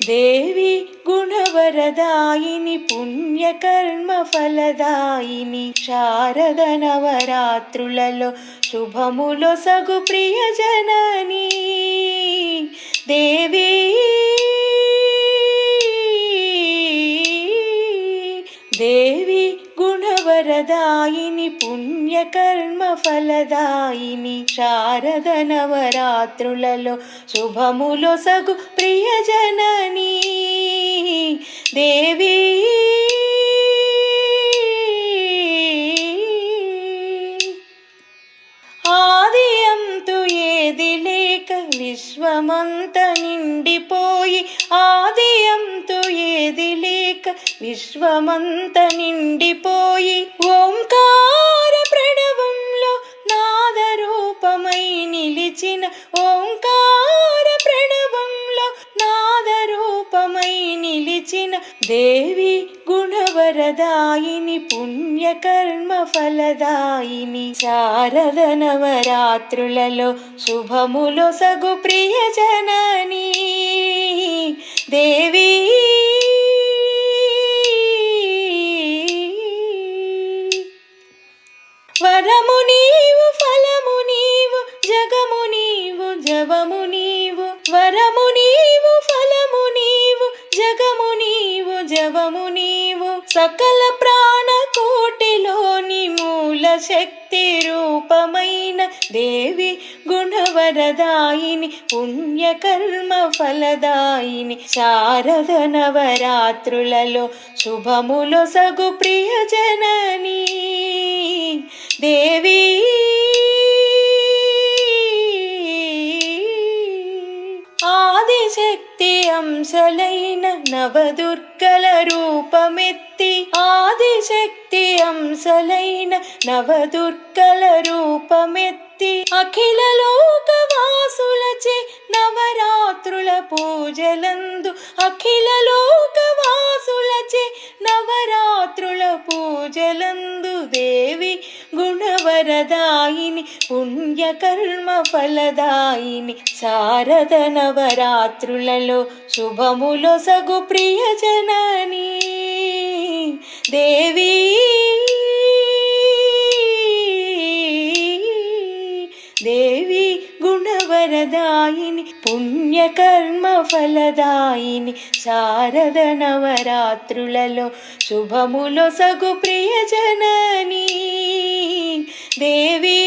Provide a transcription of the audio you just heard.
దేవి గుణవరదాయిని పుణ్యకర్మ ఫలదాయిని శారద నవరాత్రులలో శుభములొసగు ప్రియజనని దేవి దేవి గుణవరదాయిని పుణ్యకర్మ ఫలదాయిని శారద నవరాత్రులలో శుభములొసగు ప్రియజనని దేవి ఆది అంతు ఏది లేక విశ్వమంత నిండిపోయి ఆది అంతు ఏది లేక విశ్వమంత నిండిపోయి ఓంకార ప్రణవంలో నాద రూపమై నిలిచిన ఓంకార ప్రణవంలో నాద రూపమై నిలిచిన దేవి గుణవరదాయిని పుణ్యకర్మ ఫలదాయిని శారద నవరాత్రులలో శుభములొసగు ప్రియజనని దేవి వరము నీవు ఫలము నీవు జగము నీవు జవము నీవు వరము నీవు ఫలము నీవు జగము నీవు జవము నీవు సకల ప్రాణకోటిలోని మూల శక్తి రూపమైన దేవి గుణవరదాయిని పుణ్యకర్మ ఫలదాయిని శారద నవరాత్రులలో శుభములొసగు ప్రియజనని దేవి ఆదిశక్తి అంశలైన నవదుర్గల రూపమెత్తి ఆదిశక్తి అంశలైన నవదుర్గల రూపమెత్తి అఖిల లోకవాసులచే నవరాత్రుల పూజలందు అఖిల లోకవాసులచే నవరాత్రుల పూజలందు దేవి గుణవరదాయిని పుణ్యకర్మ ఫలదాయిని శారద నవరాత్రులలో శుభములొసగు ప్రియజనని దేవి దేవి గుణవరదాయిని పుణ్యకర్మ ఫలదాయిని శారద నవరాత్రులలో శుభములొసగు ప్రియజనని దేవి